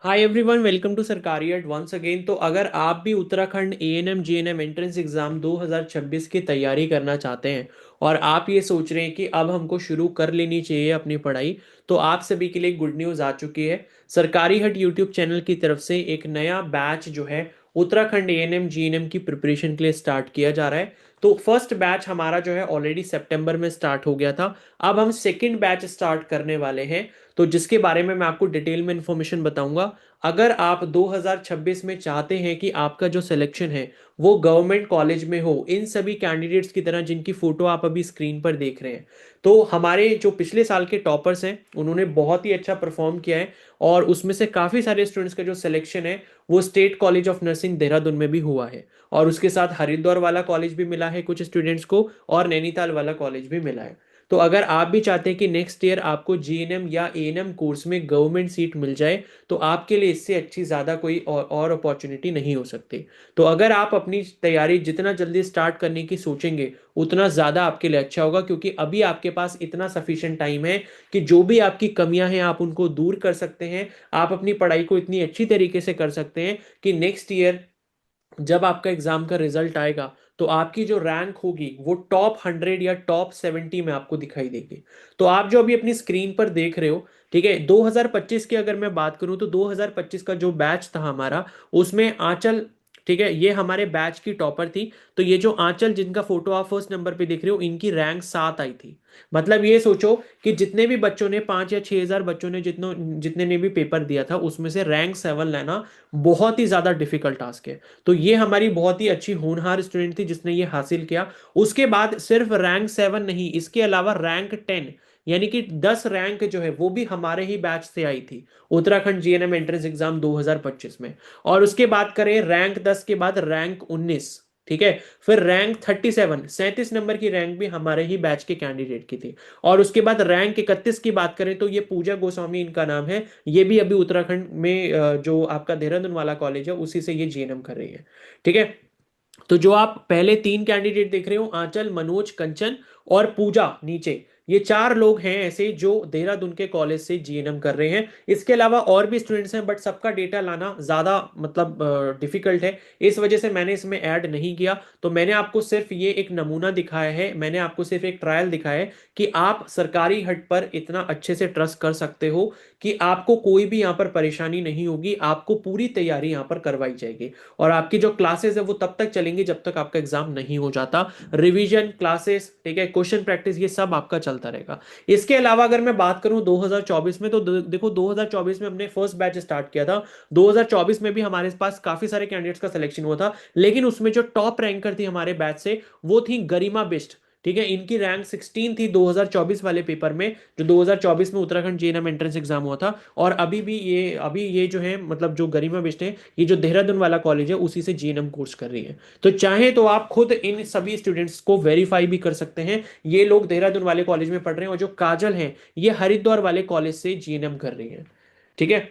Hi everyone, welcome to सरकारी eight once again. तो अगर आप भी Uttarakhand ANM GNM entrance exam 2026 की तैयारी करना चाहते हैं और आप ये सोच रहे हैं कि अब हमको शुरू कर लेनी चाहिए अपनी पढ़ाई, तो आप सभी के लिए गुड न्यूज़ आ चुकी है। सरकारी हट यूट्यूब चैनल की तरफ से एक नया बैच जो है उत्तराखंड एएनएम जीएनएम की प्रिपरेशन के लिए स्टार्ट किया जा रहा है। तो फर्स्ट बैच हमारा जो है ऑलरेडी सितंबर में स्टार्ट हो गया था। अब हम सेकंड बैच स्टार्ट करने वाले हैं, तो जिसके बारे में मैं आपको डिटेल में इंफॉर्मेशन बताऊंगा। अगर आप 2026 में चाहते हैं कि आपका जो सिलेक्शन है वो गवर्नमेंट कॉलेज में हो, इन सभी कैंडिडेट्स की तरह जिनकी फोटो आप अभी स्क्रीन पर देख रहे हैं, तो हमारे जो पिछले साल के टॉपर्स हैं उन्होंने बहुत ही अच्छा परफॉर्म किया है। और उसमें से काफ़ी सारे स्टूडेंट्स का जो सिलेक्शन है वो state college of nursing Dehradun में भी हुआ है। और उसके साथ हरिद्वार वाला कॉलेज भी मिला है कुछ स्टूडेंट्स को, और नैनीताल वाला कॉलेज भी मिला है। तो अगर आप भी चाहते हैं कि नेक्स्ट ईयर आपको जीएनएम या एएनएम कोर्स में गवर्नमेंट सीट मिल जाए, तो आपके लिए इससे अच्छी ज़्यादा कोई और अपॉर्चुनिटी नहीं हो सकती। तो अगर आप अपनी तैयारी जितना जल्दी स्टार्ट करने की सोचेंगे उतना ज़्यादा आपके लिए अच्छा होगा, क्योंकि अभी आपके पास इतना सफिशिएंट टाइम है कि जो भी आपकी कमियां हैं आप उनको दूर कर सकते हैं। आप अपनी पढ़ाई को इतनी अच्छी तरीके से कर सकते हैं कि नेक्स्ट ईयर जब आपका एग्जाम का रिजल्ट आएगा तो आपकी जो रैंक होगी वो टॉप 100 या टॉप 70 में आपको दिखाई देगी। तो आप जो अभी अपनी स्क्रीन पर देख रहे हो, ठीक है, 2025 की अगर मैं बात करूं तो 2025 का जो बैच था हमारा, उसमें आंचल, ठीक है, ये हमारे बैच की टॉपर थी। तो ये जो आंचल जिनका फोटो आप फर्स्ट नंबर पे देख रहे हो, इनकी रैंक 7 आई थी। मतलब ये सोचो कि जितने भी बच्चों ने 5 या 6 हजार बच्चों ने जितनों जितने ने भी पेपर दिया था उसमें से रैंक 7 लेना बहुत ही ज्यादा डिफिकल्ट टास्क है। तो ये हमारी बहुत ही अच्छी होनहार स्टूडेंट थी जिसने ये हासिल किया। उसके बाद सिर्फ रैंक 7 नहीं, इसके अलावा रैंक 10 यानी कि 10 रैंक जो है वो भी हमारे ही बैच से आई थी उत्तराखंड जीएनएम एंट्रेंस एग्जाम 2025 में। और उसके बाद करें रैंक 10 के बाद रैंक 19, ठीक है, फिर रैंक 37, 37 नंबर की रैंक भी हमारे ही बैच के कैंडिडेट की थी। और उसके बाद रैंक 31 की बात करें तो ये पूजा गोस्वामी इनका नाम है। ये भी अभी उत्तराखंड में जो आपका देहरादून वाला कॉलेज है उसी से ये जीएनएम कर रही है, ठीक है। तो जो आप पहले तीन कैंडिडेट देख रहे हो, आंचल, मनोज, कंचन और पूजा नीचे, ये चार लोग हैं ऐसे जो देहरादून के कॉलेज से जीएनएम कर रहे हैं। इसके अलावा और भी स्टूडेंट्स हैं बट सबका डेटा लाना ज़्यादा मतलब डिफिकल्ट है, इस वजह से मैंने इसमें ऐड नहीं किया। तो मैंने आपको सिर्फ ये एक नमूना दिखाया है, मैंने आपको सिर्फ एक ट्रायल दिखाया है कि आप सरकारी हट पर इतना अच्छे से ट्रस्ट कर सकते हो कि आपको कोई भी यहाँ पर परेशानी नहीं होगी, आपको पूरी तैयारी यहाँ पर करवाई जाएगी। और आपकी जो क्लासेस है वो तब तक चलेंगी जब तक आपका एग्जाम नहीं हो जाता। रिवीजन क्लासेस, ठीक है, क्वेश्चन प्रैक्टिस, ये सब आपका चलता रहेगा। इसके अलावा अगर मैं बात करूं 2024 में, तो देखो 2024 में हमने फर्स्ट बैच स्टार्ट किया था। 2024 में भी हमारे पास काफी सारे कैंडिडेट्स का सिलेक्शन हुआ था, लेकिन उसमें जो टॉप रैंकर थी हमारे बैच से वो थी गरिमा बिष्ट, ठीक है। इनकी रैंक 16 थी 2024 वाले पेपर में, जो 2024 में उत्तराखंड जेएनएम एंट्रेंस एग्जाम हुआ था। और अभी ये जो है मतलब जो गरिमा बिष्ट है, ये जो देहरादून वाला कॉलेज है उसी से जीएनएम कोर्स कर रही है। तो चाहे तो आप खुद इन सभी स्टूडेंट्स को वेरीफाई भी कर सकते हैं, ये लोग देहरादून वाले कॉलेज में पढ़ रहे हैं, और जो काजल हैं ये हरिद्वार वाले कॉलेज से जीएनएम कर रही है, ठीक है।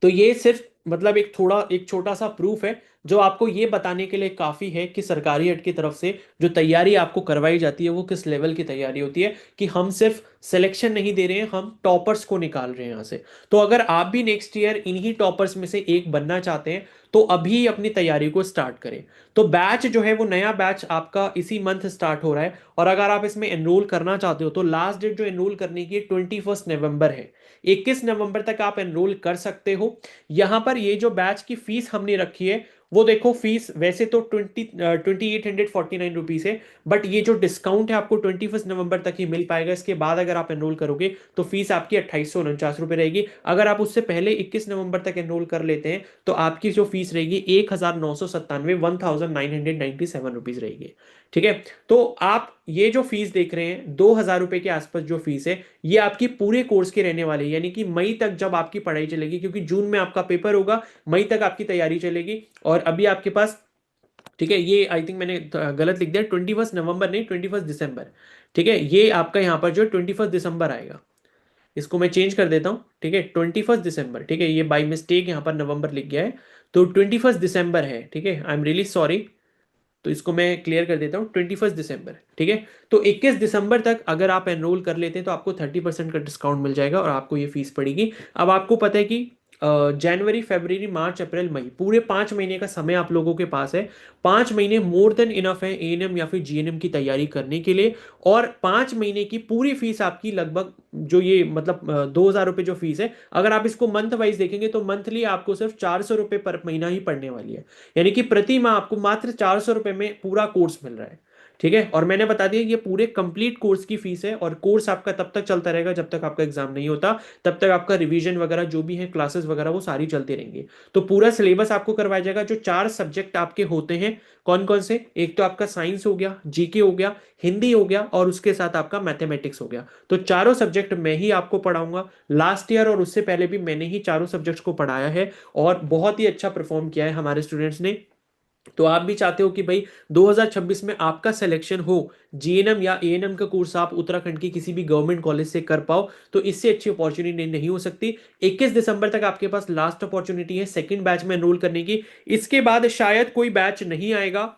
तो ये सिर्फ मतलब एक छोटा सा प्रूफ है जो आपको ये बताने के लिए काफी है कि सरकारी हट की तरफ से जो तैयारी आपको करवाई जाती है वो किस लेवल की तैयारी होती है, कि हम सिर्फ सिलेक्शन नहीं दे रहे हैं, हम टॉपर्स को निकाल रहे हैं यहाँ से। तो अगर आप भी नेक्स्ट ईयर इन्हीं टॉपर्स में से एक बनना चाहते हैं तो अभी अपनी तैयारी को स्टार्ट करें। तो बैच जो है वो नया बैच आपका इसी मंथ स्टार्ट हो रहा है, और अगर आप इसमें एनरोल करना चाहते हो तो लास्ट डेट जो एनरोल करने की 21 नवंबर है। 21 नवंबर तक आप एनरोल कर सकते हो। यहां पर ये जो बैच की फीस हमने रखी है, वो देखो फीस वैसे तो 2849 रुपीज है, बट ये जो डिस्काउंट है आपको 21 नवंबर तक ही मिल पाएगा। इसके बाद अगर आप एनरोल करोगे तो फीस आपकी 2849 रुपये रहेगी। अगर आप उससे पहले 21 नवंबर तक एनरोल कर लेते हैं तो आपकी जो फीस रहेगी 1997, 1997 रुपीज रहेगी, ठीक है। तो आप ये जो फीस देख रहे हैं 2000 रुपए के आसपास जो फीस है, ये आपकी पूरे कोर्स की रहने वाली है, यानी कि मई तक जब आपकी पढ़ाई चलेगी, क्योंकि जून में आपका पेपर होगा, मई तक आपकी तैयारी चलेगी। और अभी आपके पास, ठीक है, ये आई थिंक मैंने गलत लिख दिया, 21 नवंबर नहीं, 21 दिसंबर, ठीक है। ये आपका यहाँ पर जो 21 दिसंबर आएगा, इसको मैं चेंज कर देता हूँ, ठीक है, 21 दिसंबर, ठीक है, ये बाई मिस्टेक यहाँ पर नवंबर लिख गया है। तो 21 दिसंबर है, ठीक है, आई एम रियली सॉरी। तो इसको मैं क्लियर कर देता हूँ, 21 दिसंबर, ठीक है। तो 21 दिसंबर तक अगर आप एनरोल कर लेते हैं तो आपको 30% का डिस्काउंट मिल जाएगा और आपको ये फीस पड़ेगी। अब आपको पता है कि जनवरी, फरवरी, मार्च, अप्रैल, मई, पूरे 5 महीने का समय आप लोगों के पास है। 5 महीने मोर देन इनफ है एएनएम या फिर जीएनएम की तैयारी करने के लिए। और 5 महीने की पूरी फीस आपकी लगभग, जो ये मतलब 2,000 रुपये जो फीस है, अगर आप इसको मंथ वाइज देखेंगे तो मंथली आपको सिर्फ 400 रुपये पर महीना ही पड़ने वाली है। यानी कि प्रति माह आपको मात्र 400 रुपये में पूरा कोर्स मिल रहा है। ठीक है, और मैंने बता दिया ये पूरे कंप्लीट कोर्स की फीस है, और कोर्स आपका तब तक चलता रहेगा जब तक आपका एग्जाम नहीं होता। तब तक आपका रिवीजन वगैरह जो भी है, क्लासेस वगैरह, वो सारी चलती रहेंगी। तो पूरा सिलेबस आपको करवाया जाएगा। जो 4 सब्जेक्ट आपके होते हैं, कौन कौन से? एक तो आपका साइंस हो गया, जीके हो गया, हिंदी हो गया, और उसके साथ आपका मैथमेटिक्स हो गया। तो चारों सब्जेक्ट मैं ही आपको पढ़ाऊंगा। लास्ट ईयर और उससे पहले भी मैंने ही चारों सब्जेक्ट्स को पढ़ाया है, और बहुत ही अच्छा परफॉर्म किया है हमारे स्टूडेंट्स ने। तो आप भी चाहते हो कि भाई 2026 में आपका सिलेक्शन हो, जीएनएम या एएनएम का कोर्स आप उत्तराखंड की किसी भी गवर्नमेंट कॉलेज से कर पाओ, तो इससे अच्छी अपॉर्चुनिटी नहीं हो सकती। 21 दिसंबर तक आपके पास लास्ट अपॉर्चुनिटी है सेकंड बैच में एनरोल करने की। इसके बाद शायद कोई बैच नहीं आएगा,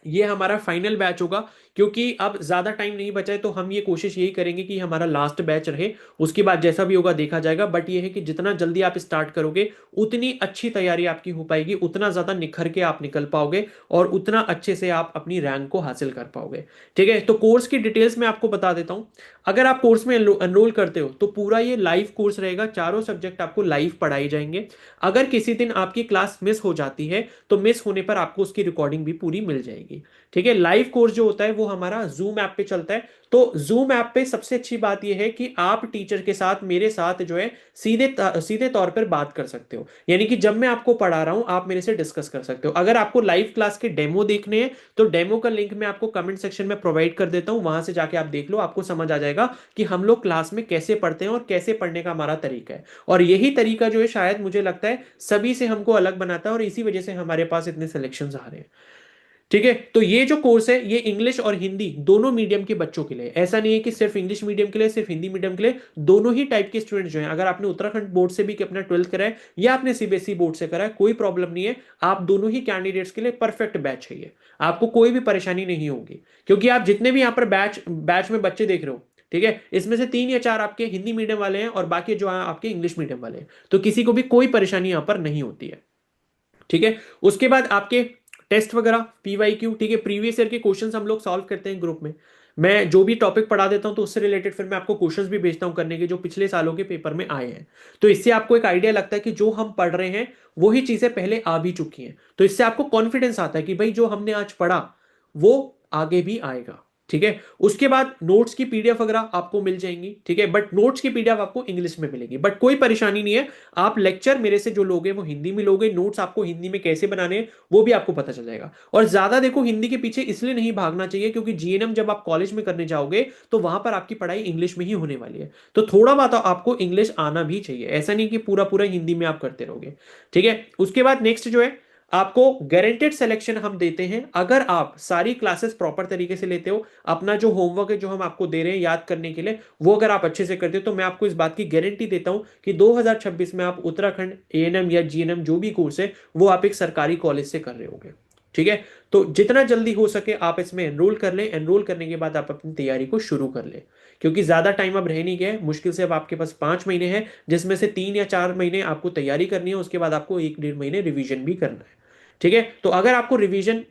ये हमारा फाइनल बैच होगा। क्योंकि अब ज्यादा टाइम नहीं बचा है, तो हम ये कोशिश यही करेंगे कि हमारा लास्ट बैच रहे। उसके बाद जैसा भी होगा देखा जाएगा। बट ये है कि जितना जल्दी आप स्टार्ट करोगे, उतनी अच्छी तैयारी आपकी हो पाएगी, उतना ज्यादा निखर के आप निकल पाओगे, और उतना अच्छे से आप अपनी रैंक को हासिल कर पाओगे। ठीक है, तो कोर्स की डिटेल्स में आपको बता देता हूं। अगर आप कोर्स में एनरोल करते हो तो पूरा ये लाइव कोर्स रहेगा, चारों सब्जेक्ट आपको लाइव पढ़ाए जाएंगे। अगर किसी दिन आपकी क्लास मिस हो जाती है, तो मिस होने पर आपको उसकी रिकॉर्डिंग भी पूरी मिल जाएगी। ठीक है, लाइव कोर्स जो होता है वो हमारा जूम ऐप पे चलता है। तो जूम ऐप पे सबसे अच्छी बात यह है कि आप टीचर के साथ, मेरे साथ जो है, सीधे तौर पर बात कर सकते हो। यानी कि जब मैं आपको पढ़ा रहा हूं, आप मेरे से डिस्कस कर सकते हो। अगर आपको लाइव क्लास के डेमो देखने हैं, तो डेमो का लिंक मैं आपको कमेंट सेक्शन में प्रोवाइड कर देता हूं, वहां से जाके आप देख लो, आपको समझ आ जाएगा कि हम लोग क्लास में कैसे पढ़ते हैं और कैसे पढ़ने का हमारा तरीका है। और यही तरीका जो है, शायद मुझे लगता है सभी से हमको अलग बनाता है, और इसी वजह से हमारे पास इतने सिलेक्शन आ रहे हैं। ठीक है, तो ये जो कोर्स है, ये इंग्लिश और हिंदी दोनों मीडियम के बच्चों के लिए। ऐसा नहीं है कि सिर्फ इंग्लिश मीडियम के लिए, सिर्फ हिंदी मीडियम के लिए, दोनों ही टाइप के स्टूडेंट जो हैं। अगर आपने उत्तराखंड बोर्ड से भी अपना 12th करा है, या आपने सीबीएसई बोर्ड से करा है, कोई प्रॉब्लम नहीं है। आप दोनों ही कैंडिडेट्स के लिए परफेक्ट बैच है ये। आपको कोई भी परेशानी नहीं होगी, क्योंकि आप जितने भी यहाँ पर बैच बैच में बच्चे देख रहे हो, ठीक है, इसमें से 3 या 4 आपके हिंदी मीडियम वाले हैं, और बाकी जो हैं आपके इंग्लिश मीडियम वाले हैं। तो किसी को भी कोई परेशानी यहाँ पर नहीं होती है। ठीक है, उसके बाद आपके टेस्ट वगैरह, पीवाईक्यू, ठीक है, प्रीवियस ईयर के क्वेश्चंस हम लोग सॉल्व करते हैं ग्रुप में। मैं जो भी टॉपिक पढ़ा देता हूं, तो उससे रिलेटेड फिर मैं आपको क्वेश्चंस भी भेजता हूं करने के, जो पिछले सालों के पेपर में आए हैं। तो इससे आपको एक आइडिया लगता है कि जो हम पढ़ रहे हैं वही चीजें पहले आ भी चुकी हैं। तो इससे आपको कॉन्फिडेंस आता है कि भाई जो हमने आज पढ़ा वो आगे भी आएगा। ठीक है, उसके बाद नोट्स की पीडीएफ वगैरह आपको मिल जाएंगी। ठीक है, बट नोट्स की पीडीएफ आपको इंग्लिश में मिलेगी, बट कोई परेशानी नहीं है। आप लेक्चर मेरे से जो लोगे वो हिंदी में लोगे, नोट्स आपको हिंदी में कैसे बनाने हैं वो भी आपको पता चल जाएगा। और ज्यादा देखो, हिंदी के पीछे इसलिए नहीं भागना चाहिए, क्योंकि जीएनएम जब आप कॉलेज में करने जाओगे, तो वहां पर आपकी पढ़ाई इंग्लिश में ही होने वाली है। तो थोड़ा बहुत आपको इंग्लिश आना भी चाहिए, ऐसा नहीं कि पूरा पूरा हिंदी में आप करते रहोगे। ठीक है, उसके बाद नेक्स्ट जो है, आपको गारंटेड सिलेक्शन हम देते हैं अगर आप सारी क्लासेस प्रॉपर तरीके से लेते हो। अपना जो होमवर्क है, जो हम आपको दे रहे हैं याद करने के लिए, वो अगर आप अच्छे से करते हो, तो मैं आपको इस बात की गारंटी देता हूं कि 2026 में आप उत्तराखंड एएनएम या जीएनएम जो भी कोर्स है, वो आप एक सरकारी कॉलेज से कर रहे होगे। ठीक है, तो जितना जल्दी हो सके आप इसमें एनरोल कर लें। एनरोल करने के बाद आप अपनी तैयारी को शुरू कर लें, क्योंकि ज्यादा टाइम अब रह नहीं गया है। मुश्किल से अब आपके पास 5 महीने हैं, जिसमें से 3 या 4 महीने आपको तैयारी करनी है, उसके बाद आपको 1 डेढ़ महीने रिवीजन भी करना है। ठीक है, तो अगर आपको रिवीजन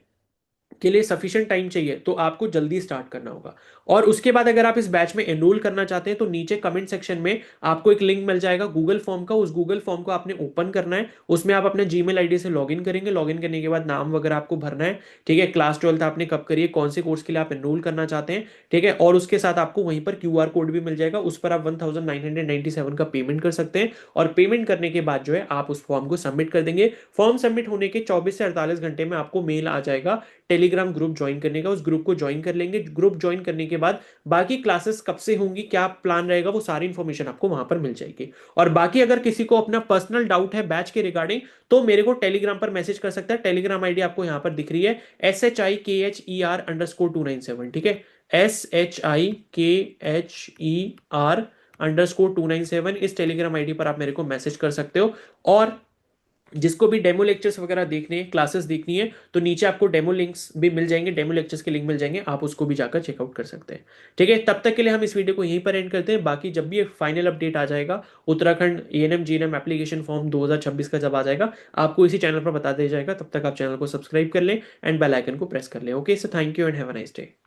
के लिए सफिशिएंट टाइम चाहिए, तो आपको जल्दी स्टार्ट करना होगा। और उसके बाद अगर आप इस बैच में एनरोल करना चाहते हैं, तो नीचे कमेंट सेक्शन में आपको एक लिंक मिल जाएगा गूगल फॉर्म का। उस गूगल फॉर्म को आपने ओपन करना है, उसमें आप अपने जीमेल आईडी से लॉगिन करेंगे। लॉगिन करने के बाद नाम वगैरह आपको भरना है। ठीक है, क्लास 12th आपने कब करी है, कौन से कोर्स के लिए आप एनरोल करना चाहते हैं। ठीक है, और उसके साथ आपको वहीं पर क्यूआर कोड भी मिल जाएगा, उस पर आप 1997 का पेमेंट कर सकते हैं। और पेमेंट करने के बाद जो है, आप उस फॉर्म को सबमिट कर देंगे। फॉर्म सबमिट होने के 24 से 48 घंटे में आपको मेल आ जाएगा टेलीग्राम ग्रुप ज्वाइन करने का। उस ग्रुप को ज्वाइन कर लेंगे। ग्रुप ज्वाइन करने के बाद बाकी क्लासेस कब से होंगी, क्या प्लान रहेगा, वो सारी इंफॉर्मेशन आपको वहां पर मिल जाएगी। और बाकी अगर किसी को अपना पर्सनल डाउट है बैच के रिगार्डिंग, तो मेरे को टेलीग्राम पर मैसेज कर सकता है। टेलीग्राम आईडी आपको यहां पर दिख रही है, SHIKHER_297। ठीक है, SHIKHER_297, इस टेलीग्राम आईडी पर आप मेरे को मैसेज कर सकते हो। और जिसको भी डेमो लेक्चर्स वगैरह देखने हैं, क्लासेस देखनी है, तो नीचे आपको डेमो लिंक्स भी मिल जाएंगे, डेमो लेक्चर्स के लिंक मिल जाएंगे, आप उसको भी जाकर चेकआउट कर सकते हैं। ठीक है, तब तक के लिए हम इस वीडियो को यहीं पर एंड करते हैं। बाकी जब भी एक फाइनल अपडेट आ जाएगा Uttarakhand ANM GNM application form 2026 का जब आ जाएगा, आपको इसी चैनल पर बता दिया जाएगा। तब तक आप चैनल को सब्सक्राइब कर लें एंड बेल आइकन को प्रेस कर लें। Okay, so thank you and have a nice day.